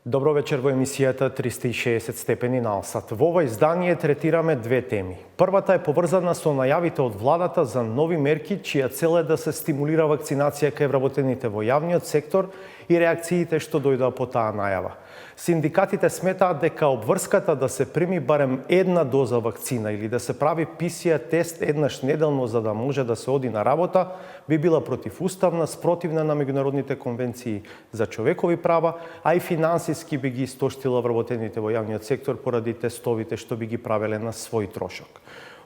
Добро вечер во емисијата 360 степени на Алсат. Во ова издание третираме две теми. Првата е поврзана со најавите од владата за нови мерки, чија цел е да се стимулира вакцинација кај вработените во јавниот сектор и реакциите што дојдоа по таа најава. Синдикатите сметаат дека обврската да се прими барем една доза вакцина или да се прави PCR тест еднаш неделно за да може да се оди на работа, би била противуставна, спротивна на меѓународните конвенции за човекови права, а и финансиски би ги истоштила вработените во јавниот сектор поради тестовите што би ги правеле на свој трошок.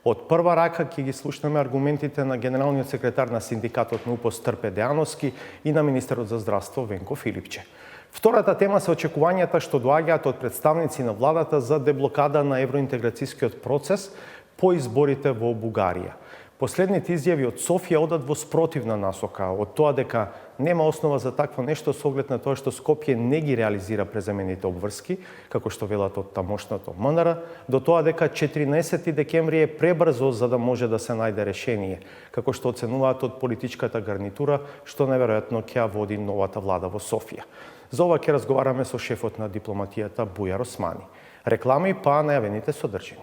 Од прва рака ќе ги слушнеме аргументите на генералниот секретар на синдикатот на УПОС Трпе Дејановски и на министерот за здравство Венко Филипче. Втората тема се очекувањата што доаѓаат од представници на владата за деблокада на евроинтеграцијскиот процес по изборите во Бугарија. Последните изјави од Софија одат во спротивна насока од тоа дека нема основа за такво нешто со оглед на тоа што Скопје не ги реализира преземените обврски, како што велат од тамошното МНР, до тоа дека 14 декември е пребрзо за да може да се најде решение, како што оценуваат од политичката гарнитура, што најверојатно ќе води новата влада во Софија. За ова ќе разговараме со шефот на дипломатијата Бујар Османи. Реклами па најавените содржини.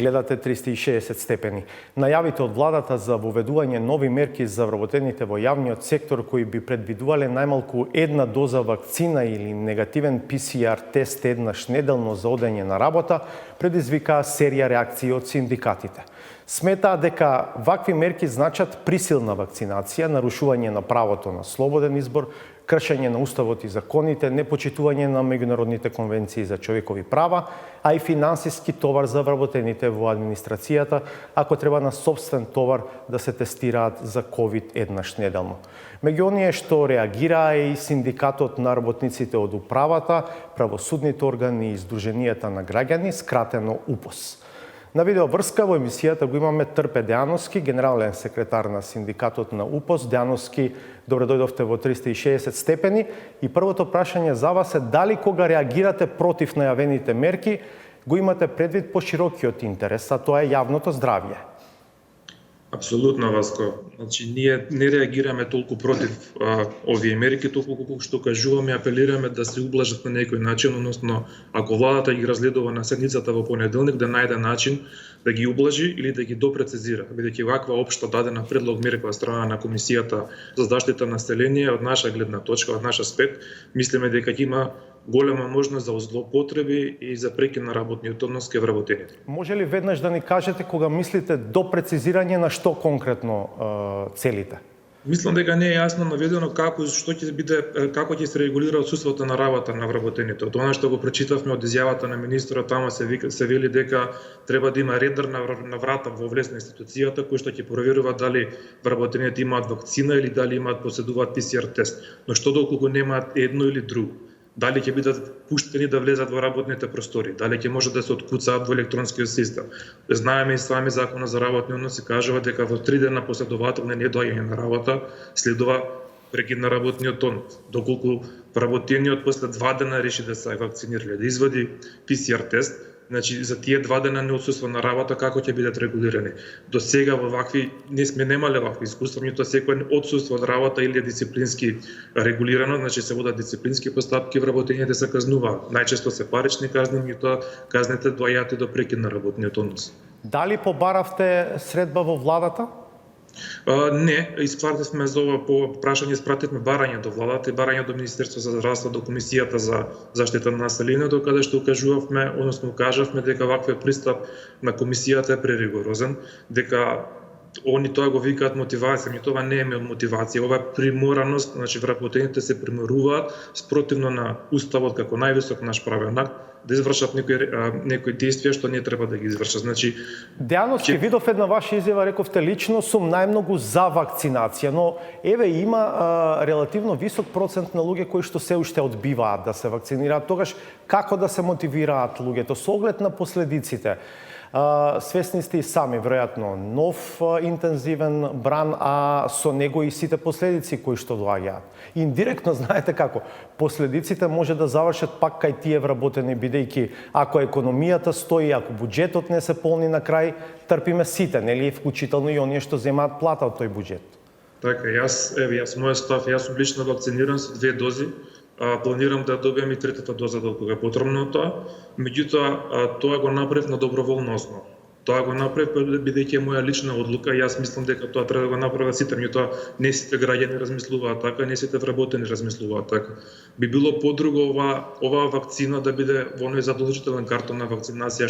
Гледате 360 степени. Најавите од владата за воведување нови мерки за вработените во јавниот сектор кои би предвидувале најмалку една доза вакцина или негативен PCR тест еднаш неделно за одење на работа предизвикаа серија реакции од синдикатите. Сметаат дека вакви мерки значат присилна вакцинација, нарушување на правото на слободен избор, кршење на уставот и законите, непочитување на меѓународните конвенции за човекови права, а и финансиски товар за вработените во администрацијата, ако треба на собствен товар да се тестираат за COVID еднаш неделно. Меѓу оние што реагираа е и синдикатот на работниците од управата, правосудните органи и издруженијата на граѓани, скратено УПОС. На видеоврска во емисијата го имаме Трпе Дејановски, генерален секретар на синдикатот на УПОС. Дејановски, добре дојдовте во 360 степени. И првото прашање за вас е дали кога реагирате против најавените мерки, го имате предвид поширокиот интерес, а тоа е јавното здравје? Апсолутно, Васко. Значи, ние не реагираме толку против овие мерки, толку колку што кажуваме, апелираме да се ублажат на некој начин, односно, ако владата ги разгледува на седницата во понеделник, да најде начин да ги ублажи или да ги допрецизира. Бидејќи ваква општо дадена предлог мерка од страна на Комисијата за заштита на население, од наша гледна точка, од наш аспект, мислиме дека ќе има голема можност за злоупотреби и за прекин на работниот однос кај вработените. Може ли веднаш да ни кажете кога мислите до прецизирање на што конкретно целите? Мислам дека не е јасно наведено како ќе се регулира отсуството на работа на вработените. Од она што го прочитавме од изјавата на министерот, тама се вели дека треба да има редар на врата во влез на институцијата кој што ќе проверува дали вработените имаат вакцина или дали поседуваат PCR тест. Но што доколку немаат едно или друго? Дали ќе бидат пуштени да влезат во работните простори, дали ќе може да се откуцаат во електронскиот систем. Знаеме и сами законот за работни односи кажува дека во 3 дена последователно недоаѓање на работа следува прекид на работниот однос. Доколку вработениот после 2 дена реши да се вакцинира, да извади PCR тест, значи за тие 2 дена не отсуства на работа, како ќе бидат регулирани? До сега во вакви не сме немале вакви искуства, нито секој отсуство од работа или е дисциплински регулирано, значи се водат дисциплински постапки, вработените се казнуваат. Најчесто се парични казни, меѓутоа казните доаѓаат и до прекид на работниот однос. Дали побаравте средба во владата? Не, испративме за ова по прашање, испративме барање до владата и барање до Министерството за здравство, до Комисијата за заштита на населението, каде што укажувавме, односно укажавме дека ваквиот пристап на Комисијата е преригорозен, дека они тоа го викаат мотивација, тоа не е мотивација, ова е примораност, значи вработените се приморуваат спротивно на уставот како највисок наш правен акт да извршат некои действија што не треба да ги извршат. Значи Дејановски, видов една ваша изјава, рековте лично сум најмногу за вакцинација, но еве има релативно висок процент на луѓе кои што се уште одбиваат да се вакцинираат. Тогаш како да се мотивираат луѓето со оглед на последиците? Свесни сте и сами, веројатно, нов интензивен бран, а со него и сите последици кои што доаѓаат. Индиректно знаете како, последиците може да завршат пак кај тие вработени, бидејќи ако економијата стои, ако буџетот не се полни на крај, трпиме сите, нели, вклучително и оние што земаат плата од тој буџет. Така, јас мојот став, јас сум лично вакциниран со 2 дози. Планирам да добиам и третата доза докога е потребно тоа. Меѓутоа, тоа го направив на доброволна основа. Тоа го направив бидејќи е моја лична одлука. Јас мислам дека тоа треба да го направат сите, меѓутоа не сите граѓани размислуваат така, не сите вработени размислуваат така. Би било подруго оваа вакцина да биде во оној задолжителен картон на вакцинација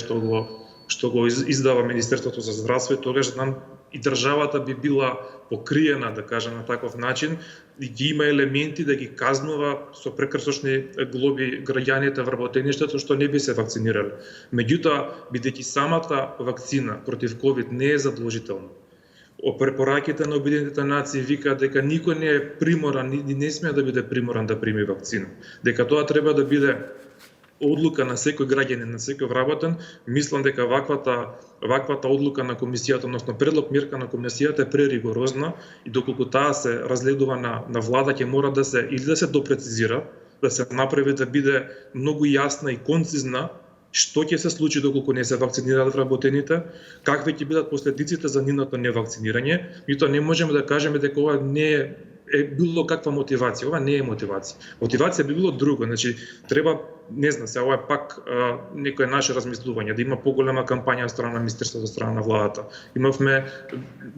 што го издава Министерството за здравство, и тогаш знам и државата би била покриена, да кажем, на таков начин, и ги има елементи да ги казнува со прекрсочни глоби граѓаните вработеништето што не би се вакцинирале. Меѓутоа, бидејќи самата вакцина против ковид не е задолжителна, препораките на Обединетите нации викаат дека никој не е приморан и не смее да биде приморан да прими вакцина. Дека тоа треба да биде одлука на секој граѓанин, на секој вработен. Мислам дека ваквата одлука на комисијата, односно предлог мирка на комисијата е преригорозна, и доколку таа се разгледува на влада, ќе мора да се допрецизира, да се направи да биде многу јасна и концизна што ќе се случи доколку не се вакцинираат вработените, какви ќе бидат последиците за нивното невакцинирање. Меѓутоа не можеме да кажеме дека ова не е било каква мотивација. Ова не е мотивација. Мотивација би било друго. Значи, треба, не знам, се ова е пак некое наше размислување, да има поголема кампања од страна на Министерството, од страна на владата. Имавме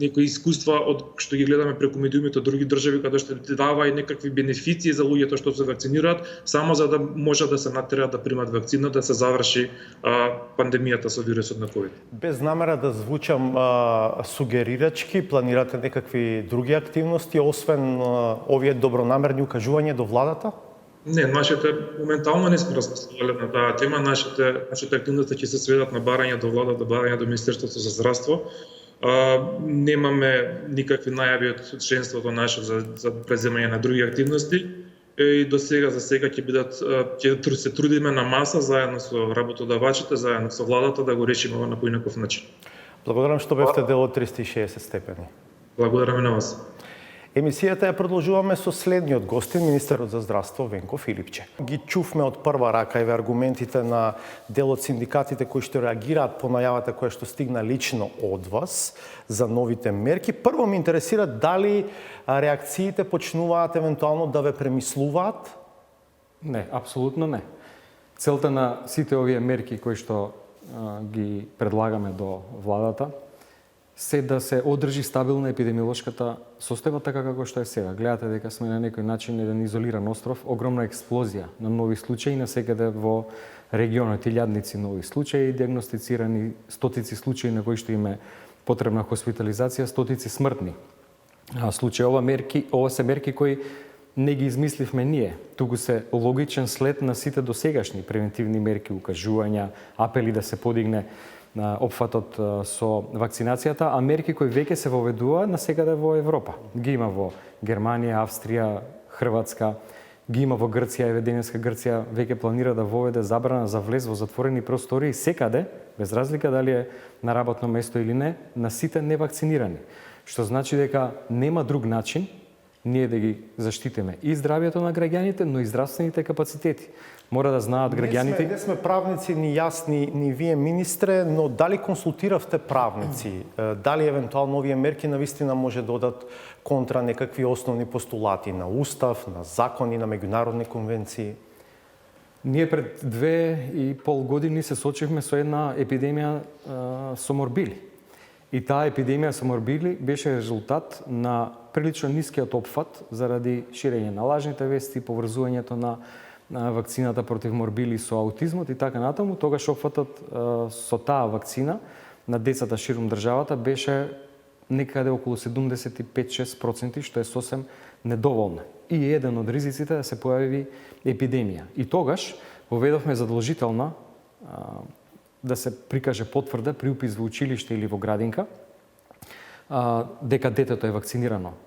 некои искуства од што ги гледаме преку медиумите од други држави, каде што дава и некакви бенефиции за луѓето што се вакцинираат, само за да може да се натераат да примат вакцина, да се заврши пандемијата со вирусот на ковид. Без намера да звучам сугерирачки, планирате некакви други активности, освен овие добронамерни укажувања до владата? Не, нашите моментално не сме размислувале на таа тема. Нашите активности ќе се сведат на барање до владата, барање до Министерството за здравство. Немаме никакви најави од членството наше за преземање на други активности. И за сега ќе се трудиме на маса заедно со работодавачите, заедно со владата да го решиме на поинаков начин. Благодарам што бевте дел од 360 степени. Благодарам и на вас. Емисијата ја продолжуваме со следниот гостин, министерот за здравство Венко Филипче. Ги чувме од прва рака и аргументите на дел од синдикатите кои што реагираат по најавата која што стигна лично од вас за новите мерки. Прво ме интересира дали реакциите почнуваат евентуално да ве премислуваат? Не, апсолутно не. Целта на сите овие мерки кои што ги предлагаме до владата се да се одржи стабилна епидемиолошката состојба така како што е сега. Гледате дека сме на некој начин еден изолиран остров, огромна експлозија на нови случаи насекаде во регионот, илјадници нови случаи, диагностицирани стотици случаи на кои што им е потребна хоспитализација, стотици смртни случаи. Ова се мерки кои не ги измисливме ние, туку се логичен след на сите досегашни превентивни мерки, укажувања, апели да се подигне опфатот со вакцинацијата, а мерки кои веќе се воведува насекаде во Европа. Ги има во Германија, Австрија, Хрватска, ги има во Грција, Евединска Грција веќе планира да воведе забрана за влез во затворени простории секаде, без разлика дали е на работно место или не, на сите невакцинирани. Што значи дека нема друг начин ние да ги заштитиме и здравјето на граѓаните, но и здравствените капацитети. Мора да знаат граѓаните. Не сме правници ни јасни, ни вие министре, но дали консултиравте правници? Дали евентуално овие мерки навистина може да одат контра некакви основни постулати на устав, на закони, на меѓународни конвенции? Ние пред 2,5 години се сочивме со една епидемија со морбили. И таа епидемија со морбили беше резултат на прилично нискиот опфат заради ширење на лажните вести, поврзувањето на вакцината против морбили со аутизмот и така натаму. Тогаш опфатот со таа вакцина на децата ширум државата беше некаде околу 75-6%, што е сосем недоволно. И еден од ризиците да се појави епидемија. И тогаш воведовме задолжителна да се прикаже потврда при упис во училиште или во градинка дека детето е вакцинирано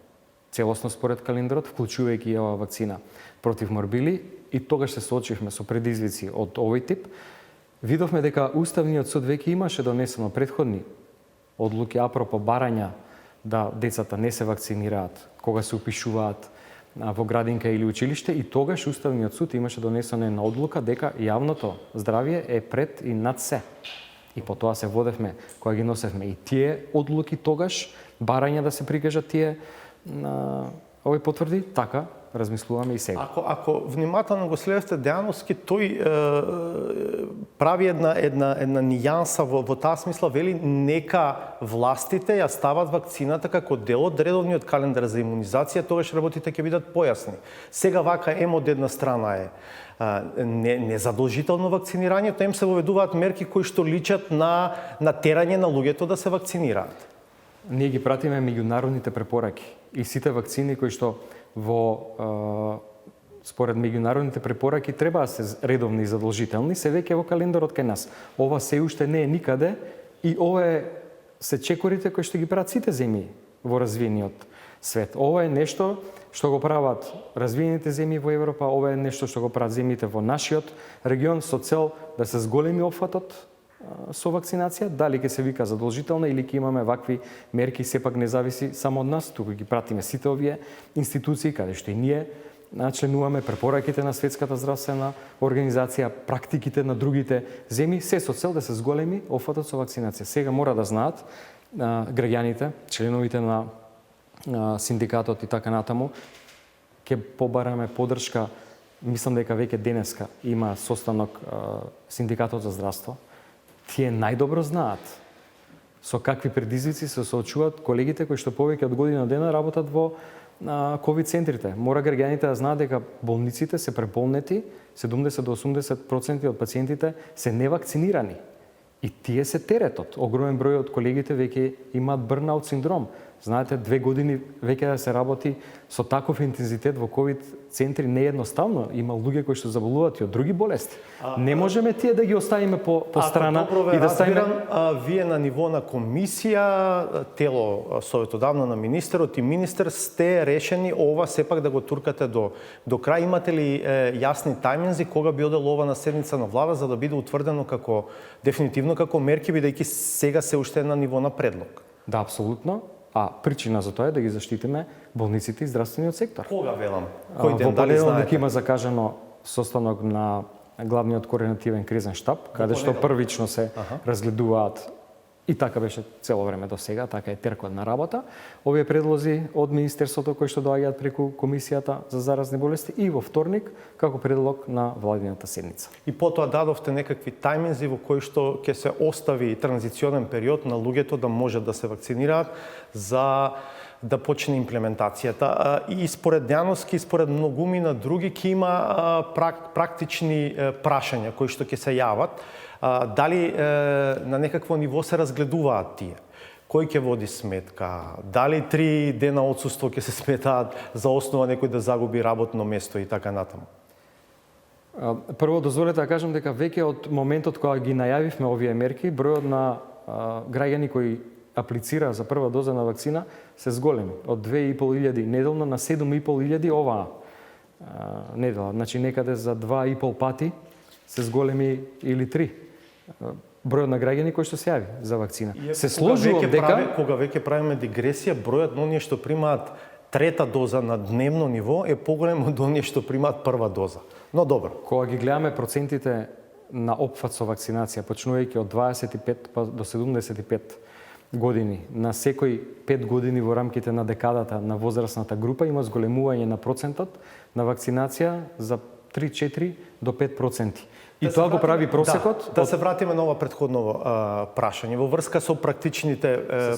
целосно според календарот, вклучувајќи и оваа вакцина против морбили. И тогаш се соочивме со предизвици од овој тип. Видовме дека Уставниот суд веќе имаше донесено претходни одлуки апропо барања да децата не се вакцинираат кога се упишуваат во градинка или училиште и тогаш Уставниот суд имаше донесена една одлука дека јавното здравје е пред и над се. И по тоа се водевме кога ги носевме и тие одлуки тогаш, барања да се прикажат тие овој потврди, така размислуваме и сега. Ако внимателно го следевте Дејановски, тој прави една нијанса во таа смисла, вели нека властите ја стават вакцината како дел од редовниот календар за имунизација, тогаш работите ќе бидат појасни. Сега вака од една страна е незадолжително вакцинирањето, им се воведуваат мерки кои што личат на терање на луѓето да се вакцинираат. Ние ги пратиме меѓународните препораки и сите вакцини кои што според меѓународните препораки треба да се редовни и задолжителни, се веќе во календарот кај нас. Ова се уште не е никаде и ова се чекорите кои што ги прават сите земји во развиениот свет. Ова е нешто што го прават развиените земји во Европа, ова е нешто што го прават земјите во нашиот регион со цел да се зголеми опфатот со вакцинација, дали ќе се вика задолжителна или ќе имаме вакви мерки, сепак не зависи само од нас, туку ги пратиме сите овие институции каде што и ние членуваме, препораките на Светската здравствена организација, практиките на другите земји, се со цел да се зголеми опфатот со вакцинација. Сега мора да знаат граѓаните, членовите на синдикатот и така натаму, ќе побараме поддршка, мислам дека веќе денеска има состанок синдикатот за здравство. Тие најдобро знаат со какви предизвици се соочуваат колегите кои што повеќе од година дена работат во ковид центрите. Мора граѓаните да знаат дека болниците се преполнети, 70 до 80% од пациентите се невакцинирани. И тие се теретот. Огромен број од колегите веќе имаат бърнаут синдром. Знаете, 2 години веќе да се работи со таков интензитет во ковид центри не е едноставно. Има луѓе кои што заболуваат и од други болести. Не можеме тие да ги оставиме по страна и да ставиме. Вие на ниво на комисија, тело советодавно на министерот и министер сте решени ова сепак да го туркате до крај. Имате ли јасни тајминзи кога би одело ова на седница на влада за да биде утврдено како дефинитивно како мерки, бидејќи сега се уште на ниво на предлог? Да, апсолутно. А причина за тоа е да ги заштитиме болниците и здравствениот сектор. Кога велам? Кој ден, во дали понеделник знаете? има закажано состанок на главниот координативен кризен штаб, каде што првично се разгледуваат и така беше цело време до сега, така е теркот на работа. Овие предлози од министерството кои што доаѓаат преку комисијата за заразни болести и во вторник како предлог на владината седница. И потоа дадовте некакви тајминзи во кои што ќе се остави транзиционен период на луѓето да можат да се вакцинираат за да почне имплементацијата. И според Дејановски, и според многумина други ќе има практични прашања кои што ќе се јават. Дали на некакво ниво се разгледуваат тие? Кој ќе води сметка? Дали 3 дена отсуство ќе се сметаат за основа некој да загуби работно место и така натаму? Прво дозволете да кажам дека веќе од моментот кога ги најавивме овие мерки, бројот на граѓани кои аплицира за прва доза на вакцина се зголеми од 2.500 неделно на 7.500 оваа недела. Значи некаде за 2,5 пати се зголеми или 3 бројот на граѓани кои што се јави за вакцина. Се сложувам дека кога веќе правиме дигресија, бројот на оние што примаат трета доза на дневно ниво е поголем од оние што примаат прва доза. Но добро. Кога ги гледаме процентите на опфат со вакцинација, почнувајќи од 25 до 75 години, на секои 5 години во рамките на декадата на возрастната група има зголемување на процентот на вакцинација за 3-4 до 5%. И тоа го прави просекот. Да се вратиме на ова претходно прашање во врска со практичните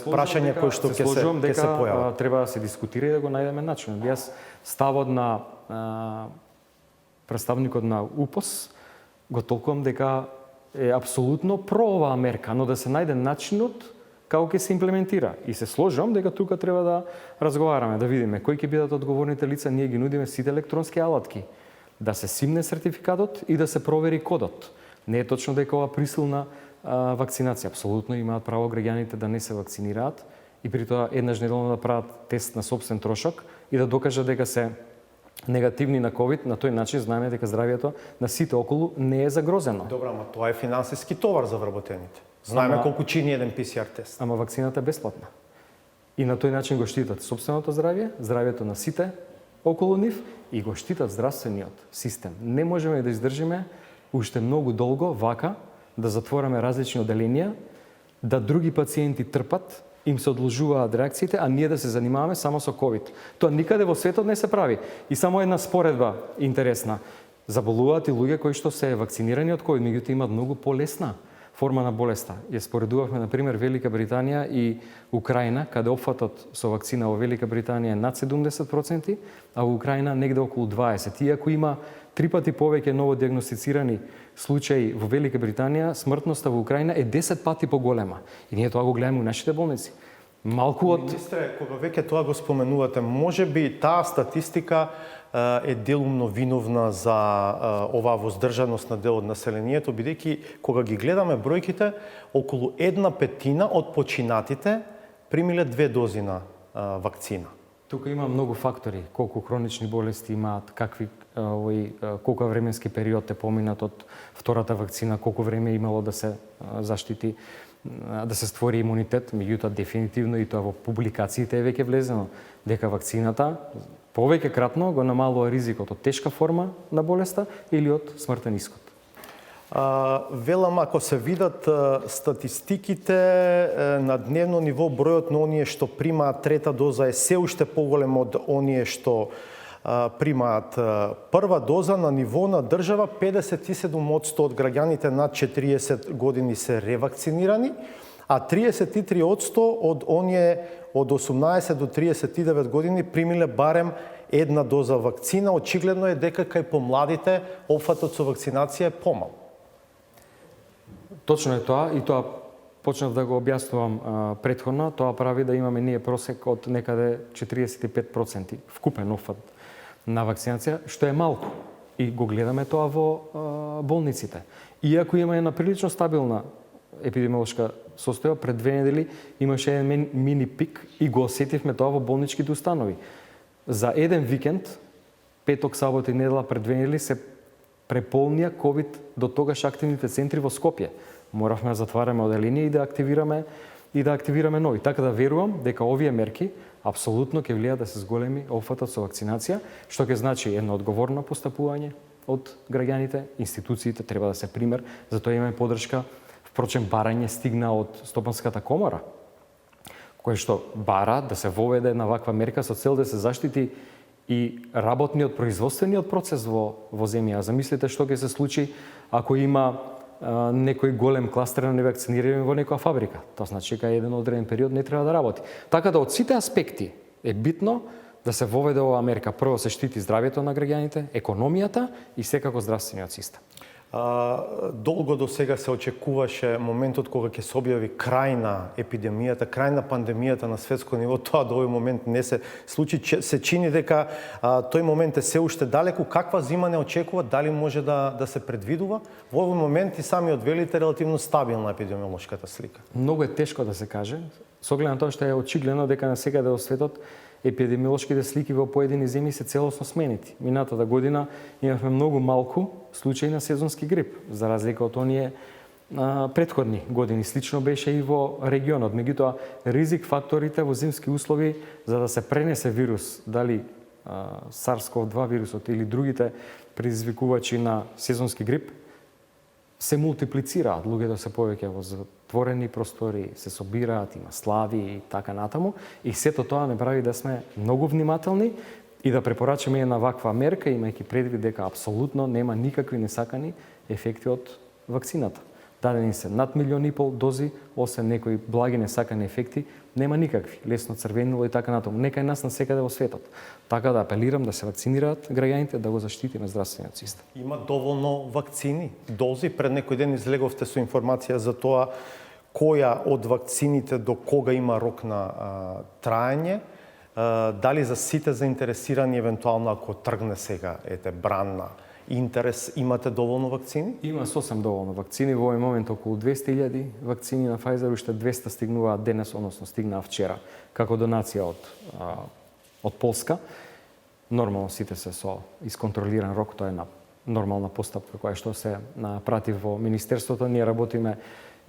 прашања кои што ќе се појават. Треба да се дискутира и да го најдеме начин. Јас ставот на представникот на УПОС го толкувам дека е апсолутно про оваа мерка, но да се најде начинот како ќе се имплементира. И се сложам дека тука треба да разговараме, да видиме кои ќе бидат одговорните лица, ние ги нудиме сите електронски алатки. Да се симне сертификатот и да се провери кодот. Не е точно дека ова присилна вакцинација. Апсолутно имаат право граѓаните да не се вакцинираат и при тоа еднаш неделно да прават тест на собствен трошок и да докажат дека се негативни на ковид. На тој начин знаеме дека здравјето на сите околу не е загрозено. Добро, ама тоа е финансиски товар за вработените. Знаеме колку чини еден ПСР тест. Ама вакцината е бесплатна. И на тој начин го штитат собственото здравје, здравјето на сите околу нив и го штитат здравствениот систем. Не можеме да издржиме уште многу долго вака да затвораме различни оделенија, да други пациенти трпат, им се одложуваат реакциите, а ние да се занимаваме само со ковид. Тоа никаде во светот не се прави. И само една споредба интересна. Заболуваат и луѓе кои што се вакцинирани од ковид, меѓутоа имаат многу полесна форма на болеста. Ја споредувавме, например, Велика Британија и Украина, каде опфатот со вакцина во Велика Британија е над 70%, а во Украина негде околу 20%. Иако има 3 пати повеќе ново диагностицирани случаи во Велика Британија, смртноста во Украина е 10 пати поголема. И ние тоа го гледаме у нашите болници. Малку од... Министре, кога веќе тоа го споменувате, може би таа статистика е делумно виновна за оваа воздржаност на дел од населението, бидејќи кога ги гледаме бројките, околу 1/5 од починатите примиле 2 дози на вакцина. Тука има многу фактори, колку хронични болести имаат, колку временски период е поминат од втората вакцина, колку време имало да се заштити, да се створи имунитет, меѓутоа дефинитивно и тоа во публикациите е веќе влезено дека вакцината повеќе кратно го намалува ризикот од тешка форма на болеста или од смртен исход. Велам, ако се видат статистиките на дневно ниво, бројот на оние што примаат трета доза е се уште поголем од оние што примаат прва доза. На ниво на држава 57% од граѓаните над 40 години се ревакцинирани, а 33% од оние од 18 до 39 години примиле барем една доза вакцина. Очигледно е дека кај помладите опфатот со вакцинација е помал. Точно е тоа и тоа почнав да го објаснувам претходно. Тоа прави да имаме ние просек од некаде 45% вкупен опфат на вакцинација, што е малку. И го гледаме тоа во болниците. Иако има една прилично стабилна епидемиолошка состојба, пред 2 недели имаше еден мини пик и го осетивме тоа во болничките установи. За еден викенд, петок, сабота и недела пред 2 недели се преполнија ковид до тогаш активните центри во Скопје. Моравме да затвараме оделенија и да активираме нови. Така да верувам дека овие мерки апсолутно ќе влијаат да се зголеми опфатот со вакцинација, што ќе значи едно одговорно постапување од граѓаните, институциите треба да се пример, затоа имаме поддршка. Впрочем, барање стигна од Стопанската комора, кој што бара да се воведе една ваква мерка со цел да се заштити и работниот производствениот процес во земја. Замислите што ќе се случи ако има некој голем кластер на невакцинирани во некоја фабрика. Тоа значи дека еден одреден период не треба да работи. Така да од сите аспекти е битно да се воведе оваа мерка. Прво се штити здравјето на граѓаните, економијата и секако здравствениот систем. Долго до сега се очекуваше моментот кога ќе се објави крај на епидемијата, крај на пандемијата на светско ниво. Тоа до овој момент не се случи. Се чини дека тој момент е се уште далеку. Каква зима не очекува? Дали може да се предвидува? Во овој момент и самиот велите релативно стабилна епидемиолошката слика. Многу е тешко да се каже. Со оглед на тоа што е очигледно дека насекаде во светот епидемиолошките слики во поедини земји се целосно сменити. Минатата година имавме многу малку случаи на сезонски грип, за разлика од оние претходни години. Слично беше и во регионот. Меѓутоа, ризик факторите во зимски услови за да се пренесе вирус, дали SARS-CoV-2 вирусот или другите предизвикувачи на сезонски грип, се мултиплицираат. Луѓето се повеќе во затворени простори, се собираат, има слави и така натаму. И сето тоа не прави да сме многу внимателни и да препорачаме една ваква мерка, имајќи предвид дека апсолутно нема никакви несакани ефекти од вакцината. Дадени се над 1,5 милиони дози, освен некои благи несакани ефекти, нема никакви. Лесно црвенило и така натаму. Нека нас насекаде во светот. Така да апелирам да се вакцинираат граѓаните, да го заштитиме здравствениот систем. Има доволно вакцини, дози. Пред некој ден излеговте со информација за тоа која од вакцините до кога има рок на траење. Дали за сите заинтересирани, евентуално ако тргне сега, бранна интерес, имате доволно вакцини? Има сосем доволно вакцини. Во овој момент околу 200.000 вакцини на Pfizer, уште 200 стигнуваат денес, односно стигнаа вчера, како донација од Полска. Нормално сите се со исконтролиран рок, тоа е на нормална постапка која што се прати во Министерството. Ние работиме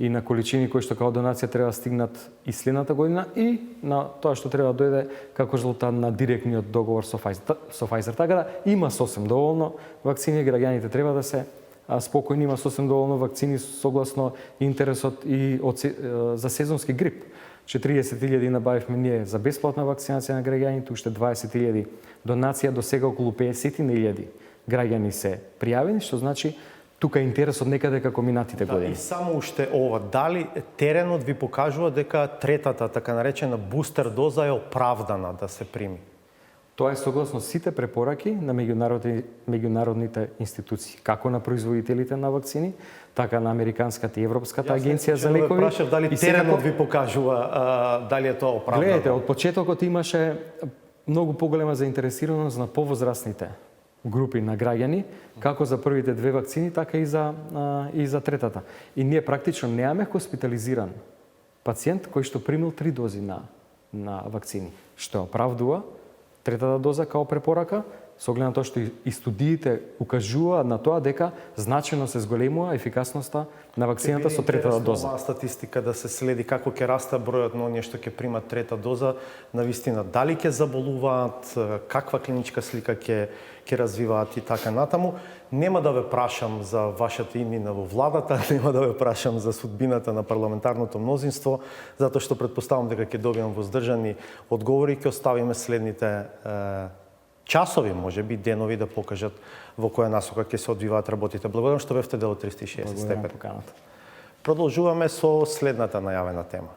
и на количини кои што као донација треба да стигнат и следната година и на тоа што треба да дојде како резултат на директниот договор со Pfizer. Така да има сосем доволно вакцини, граѓаните треба да се спокојни, има сосем доволно вакцини согласно интересот и за сезонски грип. 40.000 набавивме ние за бесплатна вакцинација на граѓаните, уште 20.000 донација, до сега околу 50.000 граѓани се пријавени, што значи тука е интересот некаде како минатите години. И само уште ова, дали теренот ви покажува дека третата, така наречена бустер доза е оправдана да се прими? Тоа е согласно сите препораки на меѓународните институции, како на производителите на вакцини, така на Американската и Европската агенција за лекови. Јас прашав дали теренот ви покажува дали е тоа оправдано. Гледайте, од почетокот имаше многу поголема заинтересираност на повозрастните групи на граѓани, како за првите две вакцини, така и за третата. И ние практично немаме хоспитализиран пациент кој што примил 3 дози на вакцини, што оправдува третата доза као препорака, со оглед на тоа што и студиите укажуваат на тоа дека значајно се зголемува ефикасноста на вакцината со третата доза. Оваа статистика да се следи како ќе расте бројот на оние што ќе примат трета доза, навистина дали ќе заболуваат, каква клиничка слика ќе развиваат и така натаму. Нема да ве прашам за вашата иднина во владата, нема да ве прашам за судбината на парламентарното мнозинство, затоа што предпоставам дека ќе добиам воздржани одговори и ќе оставиме следните часови, може би денови да покажат во која насока ќе се одвиваат работите. Благодарам што бевте дел од 360 степени. Продолжуваме со следната најавена тема.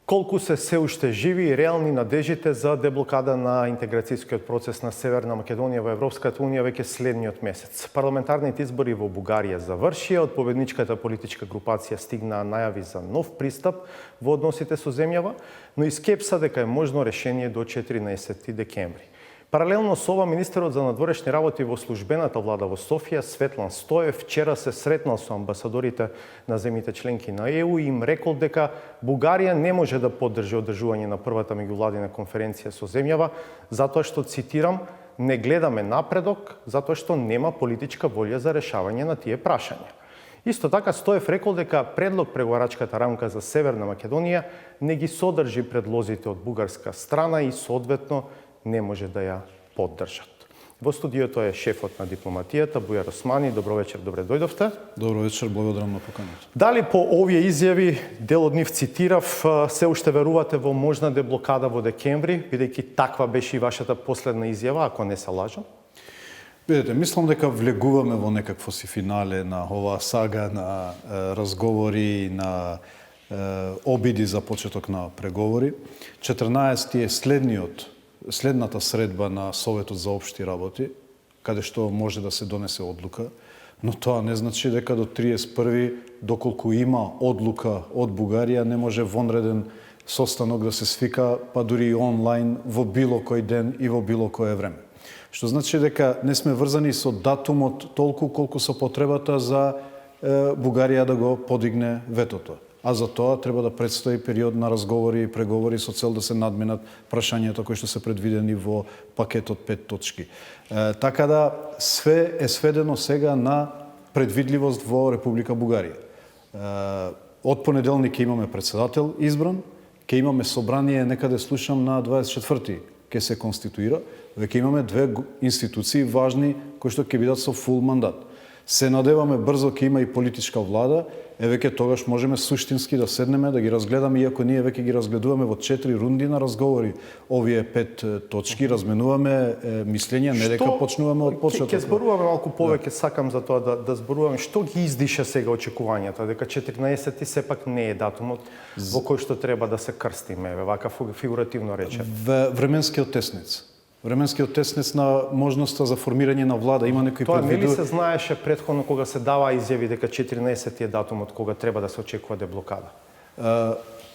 Колку се уште живи и реални надежите за деблокада на интеграцијскиот процес на Северна Македонија во Европската Унија веќе следниот месец. Парламентарните избори во Бугарија завршија, од победничката политичка групација стигнаа најави за нов пристап во односите со земјава, но и скепса дека е можно решение до 14 декември. Паралелно со ова, министерот за надворешни работи во службената влада во Софија, Светлан Стоев, вчера се сретнал со амбасадорите на земјите членки на ЕУ и им рекол дека Бугарија не може да поддржи одржување на првата меѓувладина конференција со земјава, затоа што, цитирам, не гледаме напредок, затоа што нема политичка волја за решавање на тие прашања. Исто така Стоев рекол дека предлог преговарачката рамка за Северна Македонија не ги содржи предлозите од бугарска страна и соодветно не може да ја поддржат. Во студиото е шефот на дипломатијата Бујар Османи. Добро вечер, добре дојдовте. Добро вечер, благодарам на поканата. Дали по овие изјави, дел од нив цитирав, се уште верувате во можна деблокада во декември, бидејќи таква беше и вашата последна изјава, ако не се лажам? Видете, мислам дека влегуваме во некакво си финале на оваа сага на разговори, на обиди за почеток на преговори. 14 е следната средба на Советот за општи работи, каде што може да се донесе одлука, но тоа не значи дека до 31 доколку има одлука од Бугарија, не може вонреден состанок да се свика, па дури и онлайн во било кој ден и во било кое време. Што значи дека не сме врзани со датумот толку колку со потребата за Бугарија да го подигне ветото. А за тоа треба да предстои период на разговори и преговори со цел да се надминат прашањата кои што се предвидени во пакетот 5 точки. Така да све е сведено сега на предвидливост во Република Бугарија. Од понеделник ќе имаме председател избран, ќе имаме собрание, некаде слушам на 24-ти ќе се конституира, веќе имаме две институции важни кои што ќе бидат со фул мандат. Се надеваме брзо ќе има и политичка влада, веќе тогаш можеме суштински да седнеме, да ги разгледаме, иако ние веќе ги разгледуваме во 4 рунди на разговори. Овие 5 точки, разменуваме мислења, не дека почнуваме од почеток. Ќе зборуваме малку повеќе, сакам за тоа да зборуваме. Што ги издиша сега очекувањата? Дека 14 сепак не е датумот во кој што треба да се крстиме, вака фигуративно рече. Временскиот теснец. Временскиот теснец на можноста за формирање на влада, има некои предвиду... Тоа нели се знаеше претходно кога се дава изјави дека 14 е датумот кога треба да се очекува деблокада?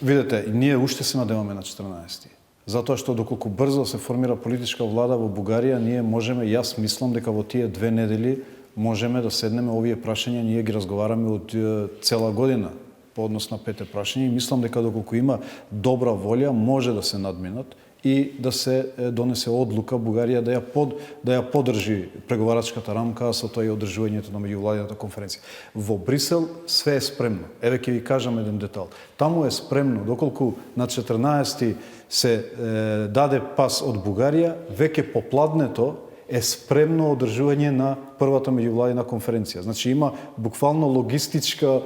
Видете, ние уште се надеваме на 14. Затоа што доколку брзо се формира политичка влада во Бугарија, ние можеме, јас мислам дека во тие 2 недели можеме да седнеме овие прашања, ние ги разговараме од цела година по однос на 5 прашања и мислам дека доколку има добра волја може да се надминат и да се донесе одлука Бугарија да ја поддржи преговарачката рамка со тоа и одржувањето на меѓувладината конференција. Во Брисел све е спремно. Еве ќе ви кажам еден детал. Таму е спремно, доколку на 14 се даде пас од Бугарија, веќе попладнето е спремно одржување на првата меѓувладина конференција. Значи има буквално логистичка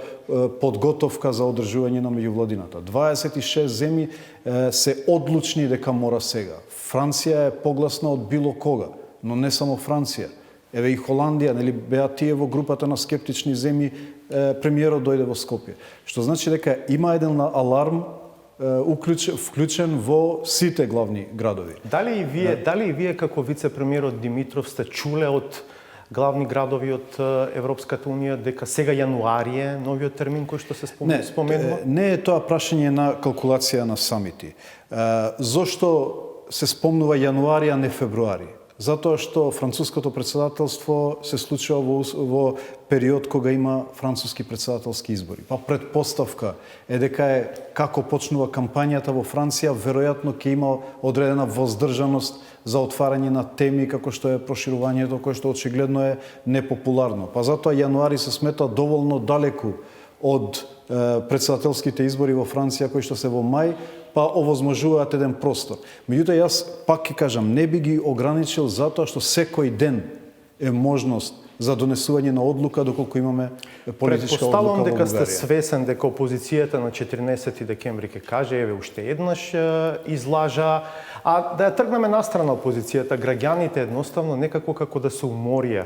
подготовка за одржување на меѓувладината. 26 земји се одлучни дека мора сега. Франција е погласна од било кога, но не само Франција. Еве и Холандија, нели беа тие во групата на скептични земји, премиерот дојде во Скопје. Што значи дека има еден аларм вклучен во сите главни градови. Дали и вие како вице-премиерот Димитров сте чуле од главни градови од Европската унија дека сега јануари е новиот термин кој што се споменува? Не е тоа прашање на калкулација на самити. Зошто се спомнува јануари, а не февруари? Затоа што француското председателство се случува во период кога има француски председателски избори. Па предпоставка е дека како почнува кампањата во Франција, веројатно ќе има одредена воздржаност за отварање на теми како што е проширувањето, кое што очигледно е непопуларно. Па затоа јануари се смета доволно далеку од председателските избори во Франција кои што се во мај, па овозможуваат еден простор. Меѓутоа, јас пак ќе кажам, не би ги ограничил затоа што секој ден е можност за донесување на одлука доколку имаме политичка одлука во Бугарија. Предпоставам дека сте свесен дека опозицијата на 14 декември ќе каже еве уште еднаш излажа, а да ја тргнеме настрана опозицијата, граѓаните едноставно некако како да се уморија.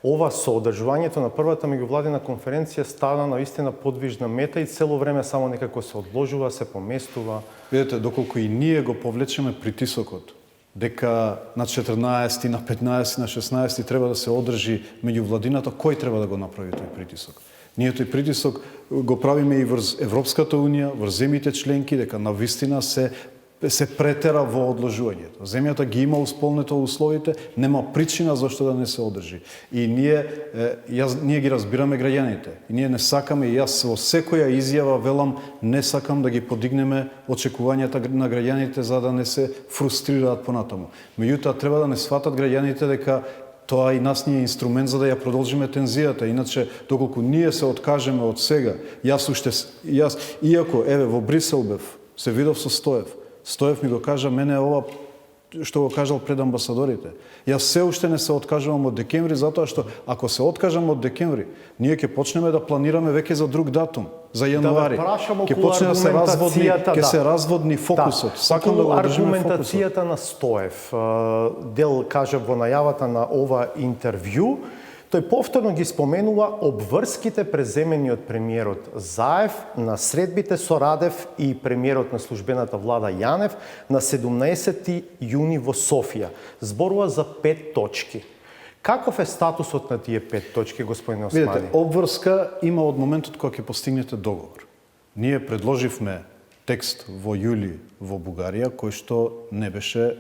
Ова со одржувањето на првата меѓувладина конференција стана наистина подвижна мета и цело време само некако се одложува, се поместува. Видете, доколку и ние го повлечеме притисокот, дека на 14, на 15, на 16 треба да се одржи меѓувладината, кој треба да го направи тој притисок? Ние тој притисок го правиме и врз Европската унија, врз земјите членки, дека навистина се претера во одложувањето. Земјата ги има исполнето условите, нема причина зашто да не се одржи. И ние ги разбираме граѓаните. И ние не сакаме, и јас во секоја изјава велам, не сакам да ги подигнеме очекувањата на граѓаните за да не се фрустрираат понатаму. Меѓутоа треба да не сватат граѓаните дека тоа и нас ни е инструмент за да ја продолжиме тензијата. Иначе, доколку ние се откажеме од сега, иако, еве, во Брисел бев, се видов со Стоев ми го кажа, мене ова што го кажал пред амбасадорите. Јас се уште не се откажувам од декември, затоа што ако се откажам од декември, ние ќе почнеме да планираме веќе за друг датум, за јануари. Ќе почне да се разводни фокусот. Сакам да го одржиме фокусот. Аргументацијата на Стоев, дел каже во најавата на ова интервју, тој повторно ги споменува обврските преземени од премиерот Заев на средбите со Радев и премиерот на службената влада Јанев на 17 јуни во Софија. Зборува за 5 точки. Каков е статусот на тие 5 точки, господине Османи? Видете, обврска има од моментот кога ќе постигнете договор. Ние предложивме текст во јули во Бугарија, кој што не беше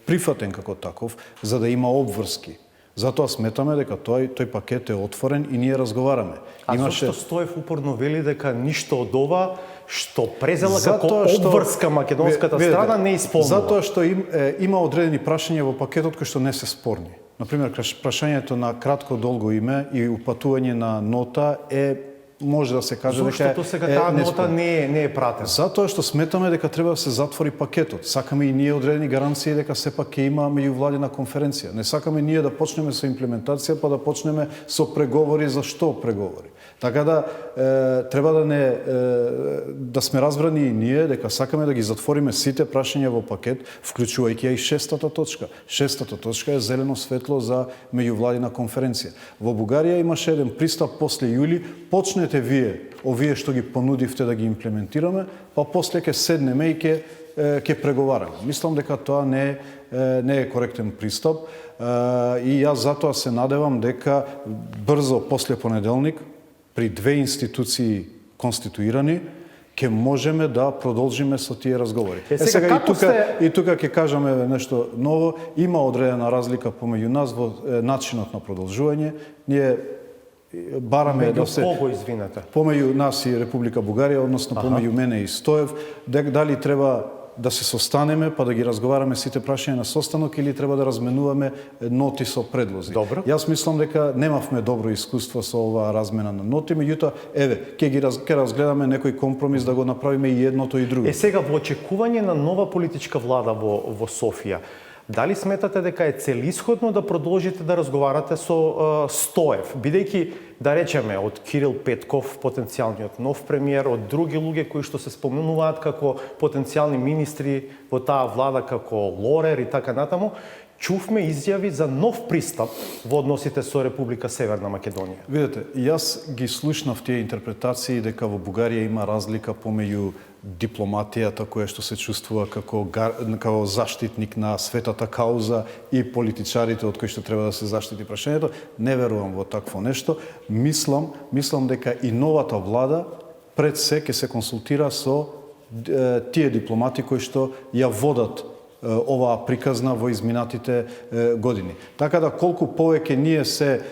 прифатен како таков, за да има обврски. Затоа сметаме дека тој пакет е отворен и ние разговараме. Зашто Стоев упорно вели дека ништо од ова што презела како обврска македонската страна не исполнува? Затоа што има одредени прашања во пакетот кои што не се спорни. Например, прашањето на кратко долго име и упатување на нота може да се каже дека Зошто сега таа нота не е пратена? Затоа што сметаме дека треба да се затвори пакетот. Сакаме и ние одредени гаранции дека сепак ќе има меѓувладина конференција. Не сакаме ние да почнеме со имплементација, па да почнеме со преговори за што преговори. Така да треба да сме разбрани и ние дека сакаме да ги затвориме сите прашања во пакет, вклучувајќи и 6-та точка. 6-та точка е зелено светло за меѓувладина конференција. Во Бугарија имаше еден пристап после јули, почнете овие што ги понудивте да ги имплементираме, па после ќе седнеме и ќе преговараме. Мислам дека тоа не е коректен пристап и јас затоа се надевам дека брзо после понеделник при две институции конституирани, ќе можеме да продолжиме со тие разговори. Сега и тука ќе кажеме нешто ново, има одредена разлика помеѓу нас во начинот на продолжување. Ние бараме да се помеѓу нас и Република Бугарија, односно помеѓу мене и Стоев, дали треба да се состанеме па да ги разговараме сите прашања на состанок или треба да разменуваме ноти со предлози? Добро. Јас мислам дека немавме добро искуство со оваа размена на ноти, меѓутоа еве ќе разгледаме некој компромис да го направиме и едното и друго. Сега во очекување на нова политичка влада во Софија, дали сметате дека е целисходно да продолжите да разговарате со Стоев, бидејќи да речеме од Кирил Петков, потенцијалниот нов премиер, од други луѓе кои што се спомнуваат како потенцијални министри во таа влада како Лорер и така натаму, чувме изјави за нов пристап во односите со Република Северна Македонија. Видете, јас ги слушнав тие интерпретации дека во Бугарија има разлика помеѓу дипломатијата која што се чувствува како заштитник на светата кауза и политичарите од кои што треба да се заштити прашањето. Не верувам во такво нешто. Мислам дека и новата влада пред се ќе се консултира со тие дипломати кои што ја водат оваа приказна во изминатите години. Така да колку повеќе ние се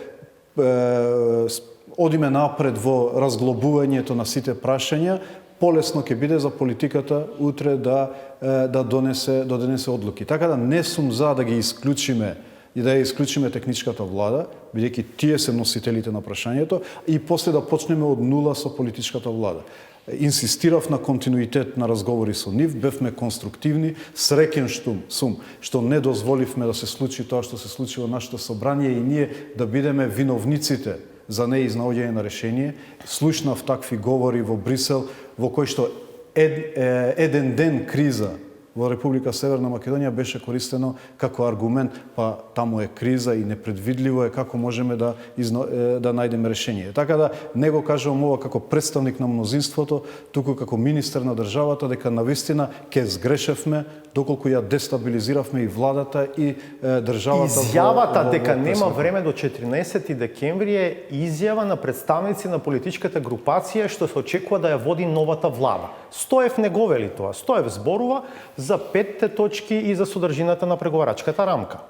одиме напред во разглобувањето на сите прашања, полесно ќе биде за политиката утре да донесе одлуки. Така да не сум за да ги исклучиме и да ја исклучиме техничката влада, бидејќи тие се носителите на прашањето, и после да почнеме од нула со политичката влада. Инсистирав на континуитет на разговори со нив, бевме конструктивни, среќен сум што не дозволивме да се случи тоа што се случи во нашето собрание и ние да бидеме виновниците за неизнаоѓање на решение. Слушнав такви говори во Брисел, во кој што еден ден криза во Република Северна Македонија беше користено како аргумент, па таму е криза и непредвидливо е, како можеме да најдеме решение. Така да не го кажувам ова како представник на мнозинството, туку како министер на државата, дека навистина ќе сгрешевме доколку ја дестабилизиравме и владата и државата. Изјавата дека нема време до 14 декември е изјава на представници на политичката групација што се очекува да ја води новата влада. Стоев не го вели тоа. Стоев зборува за 5 точки и за содржината на преговарачката рамка.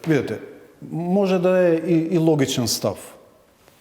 Видете, може да е и логичен став.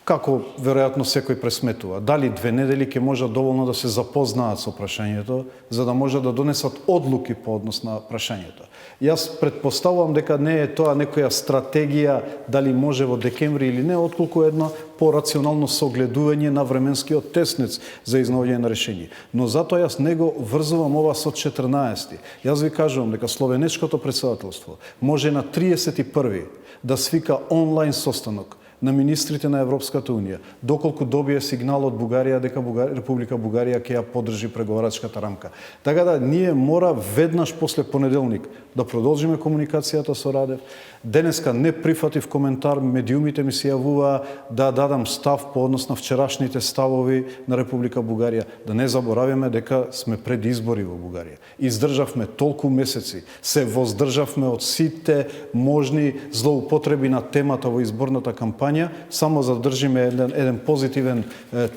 Како веројатно секој пресметува. Дали 2 недели ќе може доволно да се запознаат со прашањето, за да може да донесат одлуки по однос на прашањето. Јас предпоставувам дека не е тоа некоја стратегија дали може во декември или не, отколку едно порационално согледување на временскиот теснец за изнаоѓање на решение. Но затоа јас не го врзувам ова со 14. Јас ви кажувам дека словенечкото председателство може на 31. да свика онлайн состанок на министрите на Европската Унија, доколку добие сигнал од Бугарија дека Република Бугарија ќе ја поддржи преговарачката рамка. Така да ние мора веднаш после понеделник да продолжиме комуникацијата со Радев. Денеска не прифатив коментар, медиумите ми се јавуваа да дадам став по однос на вчерашните ставови на Република Бугарија. Да не забораваме дека сме пред избори во Бугарија. Издржавме толку месеци, се воздржавме од сите можни злоупотреби на темата во изборната кампања, само за да држиме еден позитивен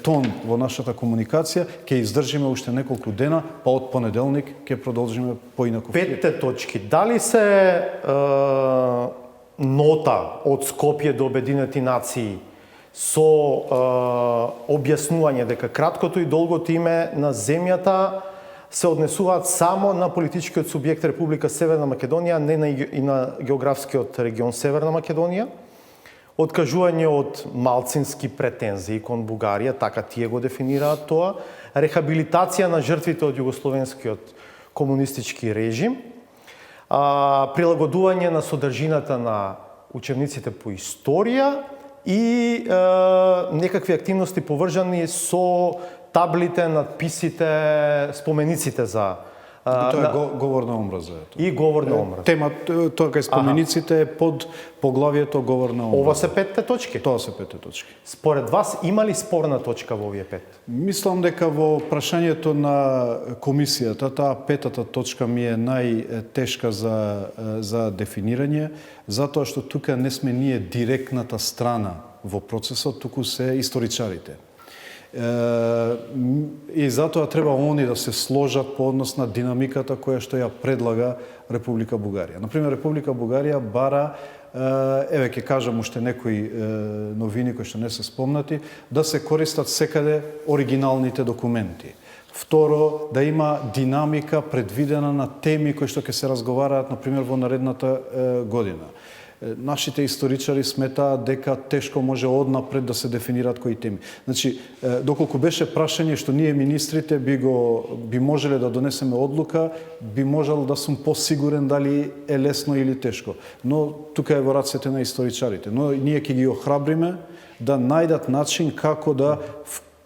тон во нашата комуникација, ќе издржиме уште неколку дена, па од понеделник ќе продолжиме поинаку. 5 точки. Дали се нота од Скопје до Обединети нации со објаснување дека краткото и долгото име на земјата се однесуваат само на политичкиот субјект Република Северна Македонија, не и на географскиот регион Северна Македонија, откажување од малцински претензии кон Бугарија, така тие го дефинираат тоа, рехабилитација на жртвите од југословенскиот комунистички режим, прилагодување на содржината на учебниците по историја и некакви активности поврзани со таблите, надписите, спомениците за Тоа е говор на омраза. И говор на омраза. Тема тоа кај спомениците е под поглавието говор на омраза. Ова се 5 точки. Тоа се 5 точки. Според вас има ли спорна точка во овие 5? Мислам дека во прашањето на комисијата таа 5-та точка ми е најтешка за дефинирање, затоа што тука не сме ние директната страна во процесот, туку се историчарите. И затоа треба они да се сложат по однос на динамиката која што ја предлага Република Бугарија. Например, Република Бугарија бара, еве ќе кажам уште некои новини кои што не се спомнати, да се користат секаде оригиналните документи. Второ, да има динамика предвидена на теми кои што ќе се разговараат, например, во наредната година. Нашите историчари сметаат дека тешко може однапред да се дефинираат кои теми. Значи, доколку беше прашање што ние министрите би можеле да донесеме одлука, би можел да сум посигурен дали е лесно или тешко. Но тука е во рацете на историчарите. Но ние ќе ги охрабриме да најдат начин како да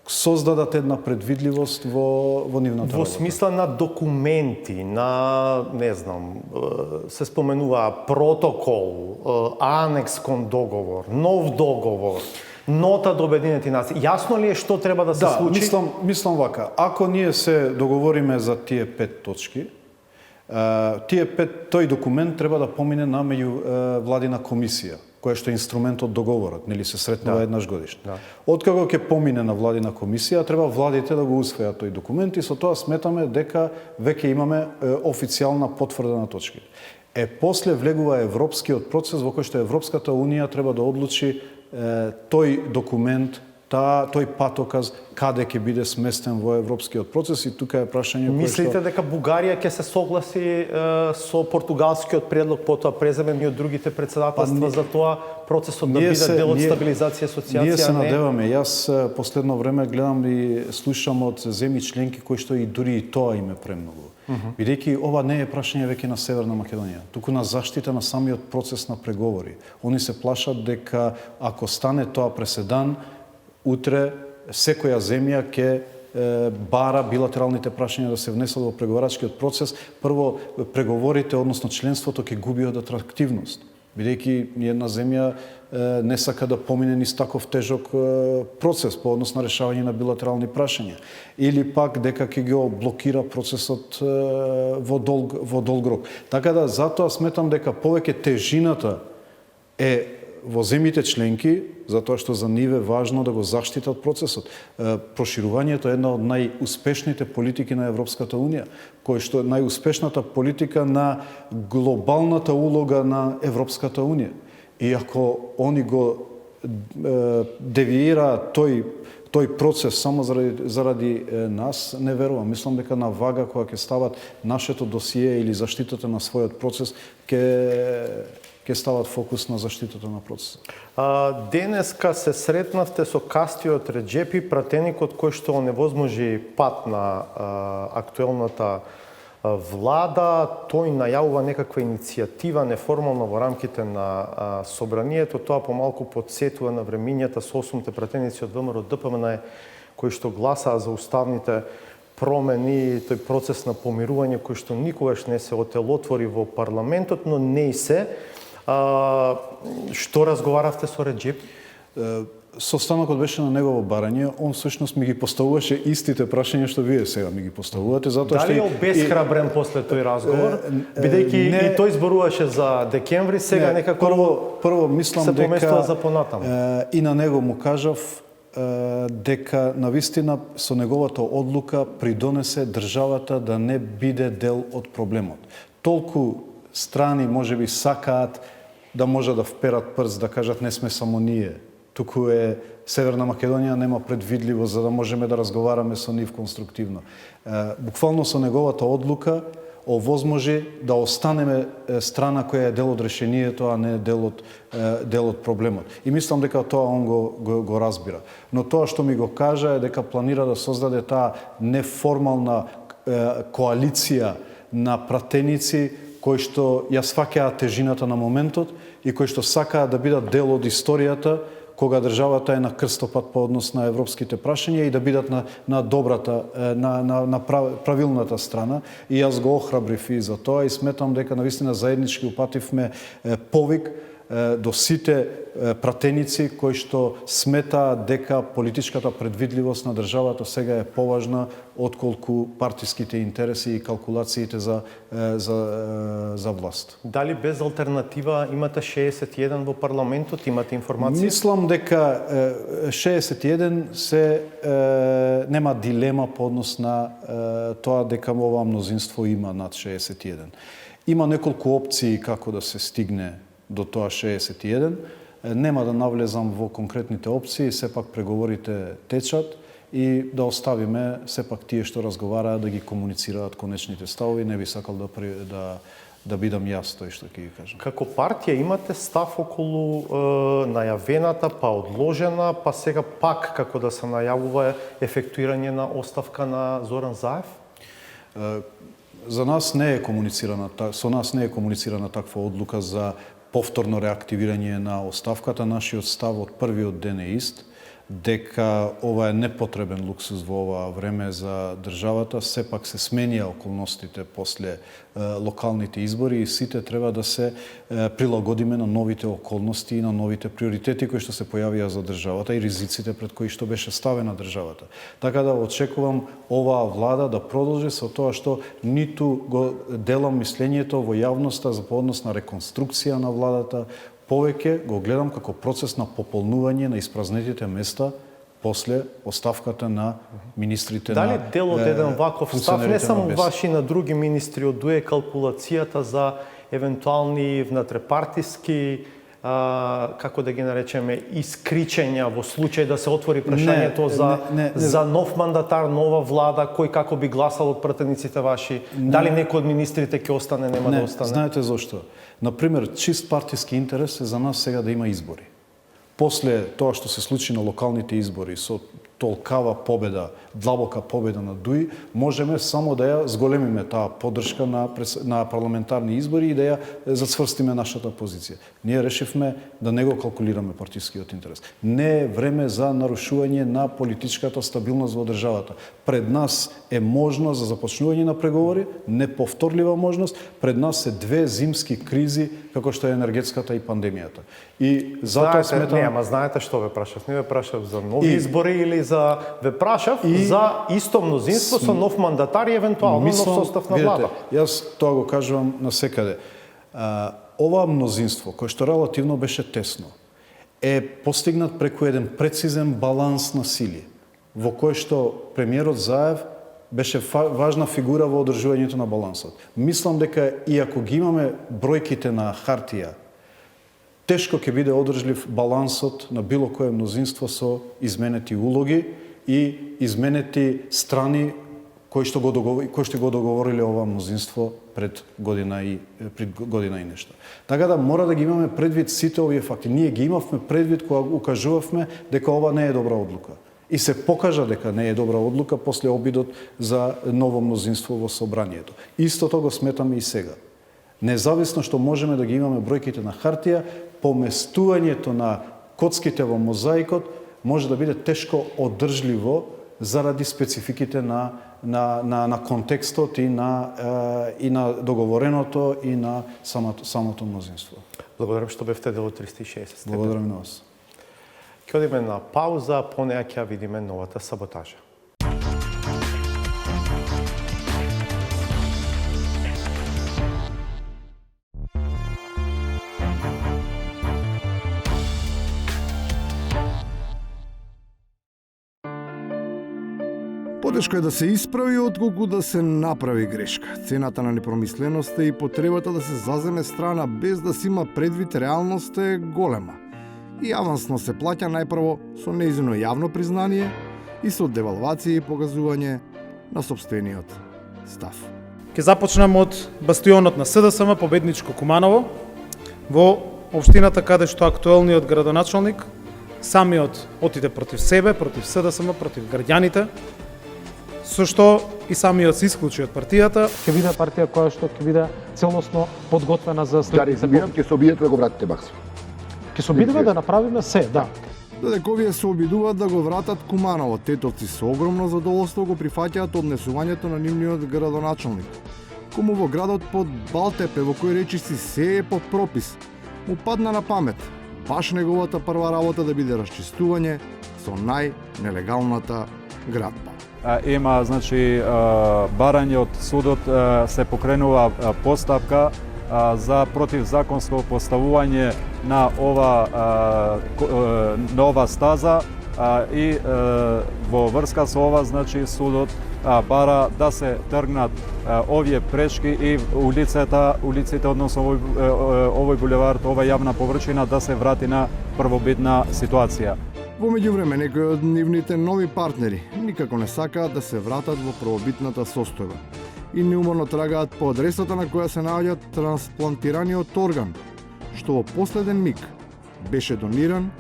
создадат една предвидливост во нивната работа. Во смисла на документи, на, не знам, се споменува протокол, анекс кон договор, нов договор, нота до Обединените нации. Јасно ли е што треба да се случи? Мислам вака. Ако ние се договориме за тие 5 точки, тој документ треба да помине на меѓувладина комисија, која што е инструмент од договорот, нели се сретнува еднаш годишно. Да. Откако ќе помине на владина комисија, треба владите да го усвојат тој документ и со тоа сметаме дека веќе имаме официјална потврда на точки. После влегува европскиот процес во кој што Европската унија треба да одлучи тој документ, тој патоказ каде ќе биде сместен во европскиот процес и тука е прашање Мислите дека Бугарија ќе се согласи со португалскиот предлог, потоа преземени од другите председателства за тоа процесот да биде дел од стабилизација и асоциација? Ние се надеваме. Јас последно време гледам и слушам од земји членки кои што и дури и тоа им е премногу. Бидејќи ова не е прашање веќе на Северна Македонија, туку на заштита на самиот процес на преговори. Они се плашат дека ако стане тоа преседан, утре секоја земја ќе бара билатералните прашања да се внесат во преговарачкиот процес. Прво, преговорите, односно членството, ќе губи од атрактивност. Бидејќи една земја не сака да помине низ таков тежок процес по однос на решавање на билатерални прашања. Или пак дека ќе го блокира процесот во долг рок. Така да, затоа сметам дека повеќе тежината е во земјите членки, затоа што за нив е важно да го заштитат процесот. Проширувањето е една од најуспешните политики на Европската Унија, кој што е најуспешната политика на глобалната улога на Европската Унија. И ако они го девиираат тој процес само заради нас, не верувам. Мислам дека на вага кога ќе стават нашето досие или заштитата на својот процес, ќе стават фокус на заштитата на процесот. Денеска се сретнавте со Кастиот Реджепи, пратеникот кој што оневозможи пат на актуелната влада. Тој најавува некаква иницијатива неформално во рамките на собранието. Тоа помалку потсетува на времињата со 8 пратеници од ВМРО ДПМН кои што гласаа за уставните промени, тој процес на помирување кој што никогаш не се отелотвори во парламентот, но не и се. Што разговаравте со Реджеп? Состанокот беше на негово барање, он всушност ми ги поставуваше истите прашања што вие сега ми ги поставувате, затоа што дали е обесхрабрен после тој разговор, бидејќи и тој зборуваше за декември, сега некако прво мислам се поместува дека за понатаму. И на него му кажав дека навистина со неговата одлука придонесе државата да не биде дел од проблемот. Толку страни можеби сакаат да може да вперат прст, да кажат не сме само ние. Туку е Северна Македонија нема предвидливост за да можеме да разговараме со нив конструктивно. Буквално со неговата одлука овозможи да останеме страна која е дел од решението, а не дел од проблемот. И мислам дека тоа он го разбира. Но тоа што ми го кажа е дека планира да создаде таа неформална коалиција на пратеници кои што ја сваќаат тежината на моментот и кои што сакаат да бидат дел од историјата кога државата е на крстопат по однос на европските прашања и да бидат на добрата, на правилната страна. И јас го охрабрив и за тоа и сметам дека навистина заеднички упативме повик до сите пратеници кои што сметаат дека политичката предвидливост на државата сега е поважна отколку партиските интереси и калкулациите за власт. Дали без алтернатива имате 61 во парламентот? Имате информација? Мислам дека 61 нема дилема по однос на тоа дека ова мнозинство има над 61. Има неколку опции како да се стигне до тоа 61. Нема да навлезам во конкретните опции, сепак преговорите течат и да оставиме сепак тие што разговараат да ги комуницираат конечните ставови. Не би сакал да бидам јас тој што ќе ги кажам. Како партија имате став околу најавената, па одложена, па сега пак како да се најавува ефектуирање на оставка на Зоран Заев? За нас не е комуницирана, со нас не е комуницирана таква одлука за повторно реактивирање на оставката. Нашиот став од првиот ден е ист, дека ова е непотребен луксус во ова време за државата. Сепак се сменија околностите после локалните избори и сите треба да се прилагодиме на новите околности и на новите приоритети кои што се појавија за државата и ризиците пред кои што беше ставена државата. Така да очекувам оваа влада да продолжи со тоа што ниту го делам мислењето во јавноста за однос на реконструкција на владата, повеќе го гледам како процес на пополнување на испразнетите места после оставката на министрите на Дали дел од еден ваков став, не само ваши на други министри, одуе калкулацијата за евентуални внатрепартиски, како да ги наречеме, искричења во случај да се отвори прашањето за нов мандатар, нова влада, кој како би гласал од пратениците ваши? Дали некој од министрите ќе остане, нема да остане? Знаете зошто? Например, чист партиски интерес е за нас сега да има избори. После тоа што се случи на локалните избори со толкава победа, длабока победа на ДУИ, можеме само да ја зголемиме таа поддршка на парламентарни избори и да ја зацврстиме нашата позиција. Ние решивме да не го калкулираме партискиот интерес. Не е време за нарушување на политичката стабилност во државата. Пред нас е можност за започнување на преговори, неповторлива можност. Пред нас се две зимски кризи, како што е енергетската и пандемијата. И затоа сметам... Не, ама знаете што ве прашав? Не ве прашав за нови избори или за... Ве прашав за исто мнозинство со нов мандатар и евентуално нов состав на влада. Јас тоа го кажувам насекаде. Ова мнозинство, кое што релативно беше тесно, е постигнат преку еден прецизен баланс на сили, во кој што премиерот Заев беше важна фигура во одржувањето на балансот. Мислам дека и ако ги имаме бројките на хартија, тешко ќе биде одржлив балансот на било кое мнозинство со изменети улоги и изменети страни кои што го договориле ова мнозинство пред година и нешто. Така да мора да ги имаме предвид сите овие факти. Ние ги имавме предвид кога укажувавме дека ова не е добра одлука. И се покажа дека не е добра одлука после обидот за ново мнозинство во собранието. Истото го сметаме и сега. Независно што можеме да ги имаме бројките на хартија, поместувањето на коцките во мозаикот може да биде тешко одржливо заради спецификите на контекстот и на договореното и на самото мнозинство. Благодарам што бевте дел од 360 степени. Благодарам на вас. Ќе одиме на пауза, по неја ќе видиме новата саботажа. Потешко е да се исправи отколку да се направи грешка. Цената на непромисленоста и потребата да се заземе страна без да се има предвид реалноста е голема. И авансно се плаќа најпрво со нејзино јавно признание и со девалвација и покажување на сопствениот став. Ке започнам од бастионот на СДСМ Победничко Куманово во општината каде што актуелниот градоначалник самиот отиде против себе, против СДСМ, против граѓаните, со што и самиот се исклучи од партијата. Ќе биде партија која што ќе биде целосно подготвена за следните победи. Ќе се обидете да го вратите максимум. Ќе се обидиме да направиме се, да. Додека овие се обидуваат да го вратат Куманово, тетовци со огромно задоволство го прифаќаат однесувањето на нивниот градоначалник. Кому во градот под Балтепе, во кој речиси се е по пропис, му падна на памет баш неговата прва работа да биде расчистување со најнелегалната градба. Има, значи, барање од судот, се покренува постапка за противзаконско поставување на ова стаза и во врска со ова, значи, судот бара да се тргнат овие пречки и улиците, односно овој булевард, ова јавна површина да се врати на првобитна ситуација. Во меѓувреме, некои од нивните нови партнери никако не сакаат да се вратат во првобитната состојба и неуморно трагаат по адресата на која се наоѓа трансплантираниот орган, што во последен миг беше дониран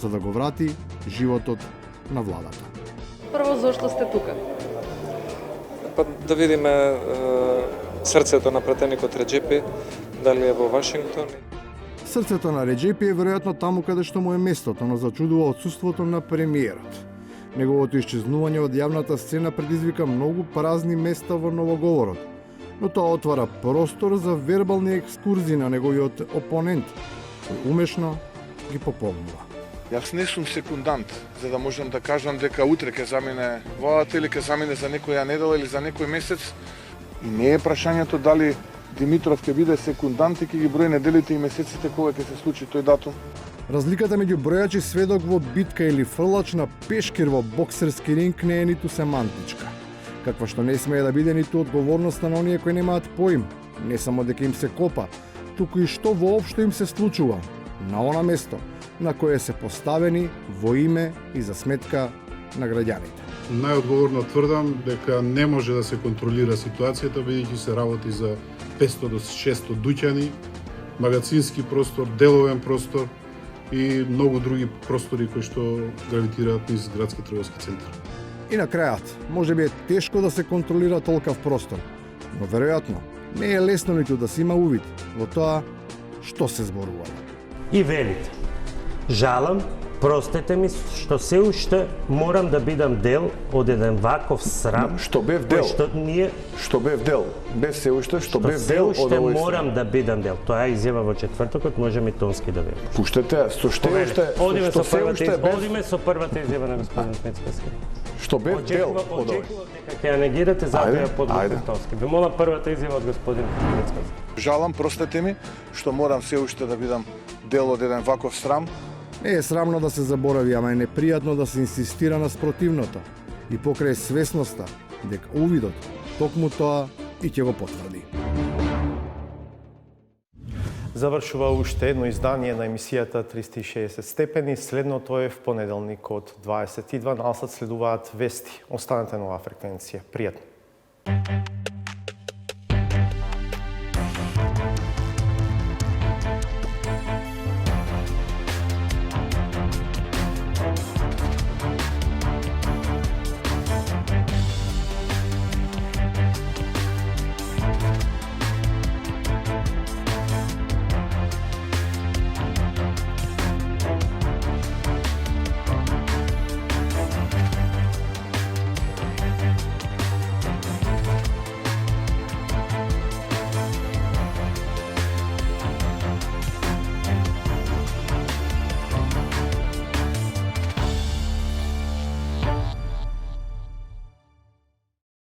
за да го врати животот на владата. Прво, зошто сте тука? Па да видиме срцето на пратеникот Реджепи, дали е во Вашингтон. Срцето на Реджепи е веројатно таму каде што му е местото, но зачудува отсуството на премиерот. Неговото исчезнување од јавната сцена предизвика многу празни места во новоговорот, но тоа отвара простор за вербални екскурзии на неговиот опонент, кој умешно ги пополнува. Јас не сум секундант, за да можам да кажам дека утре ќе замине владата или ќе замине за некоја недела или за некој месец. И не е прашањето дали Димитров ќе биде секундант и ќе ги брои неделите и месеците кога ќе се случи тој датум. Разликата меѓу бројач и сведок во битка или фрлач на пешкир во боксерски ринг не е ниту семантичка, каква што не смее да биде ниту одговорноста на оние кои немаат поим, не само дека им се копа, туку и што воопшто им се случува на она место на кое се поставени во име и за сметка на граѓаните. Најодговорно тврдам дека не може да се контролира ситуацијата, бидејќи се работи за 500 до 600 дуќани, магазински простор, деловен простор и многу други простори кои што гравитираат низ градски трговски центар. И на крајот, може би е тешко да се контролира толкав простор, но веројатно не е лесно ниту да се има увид во тоа што се зборува. И велите, жалам, простете ми што се уште морам да бидам дел од еден ваков срам. Што бев дел? Што бев дел? Без се уште, што бев дел од овој срам? Морам да бидам дел. Тоа е изјава во четвртокот, можеме и тонски да видиме. Пуштете, што уште, Одиме со првата изјава на господин Мецкоски. Што бев дел од овој? Очекував дека ќе ја негирате, затоа ја подготвив тонски. Ви молам првата изјава од господин Мецкоски. Жалам, простете ми, што морам се уште да бидам дел од еден ваков срам. Не е срамно да се заборави, ама е непријатно да се инсистира на спротивното и покрај свесноста дека увидот токму тоа и ќе го потврди. Завршува уште едно издание на емисијата 360 степени. Следното е в понеделник од 22 насат следуваат вести. Останете на оваа фреквенција. Пријатно.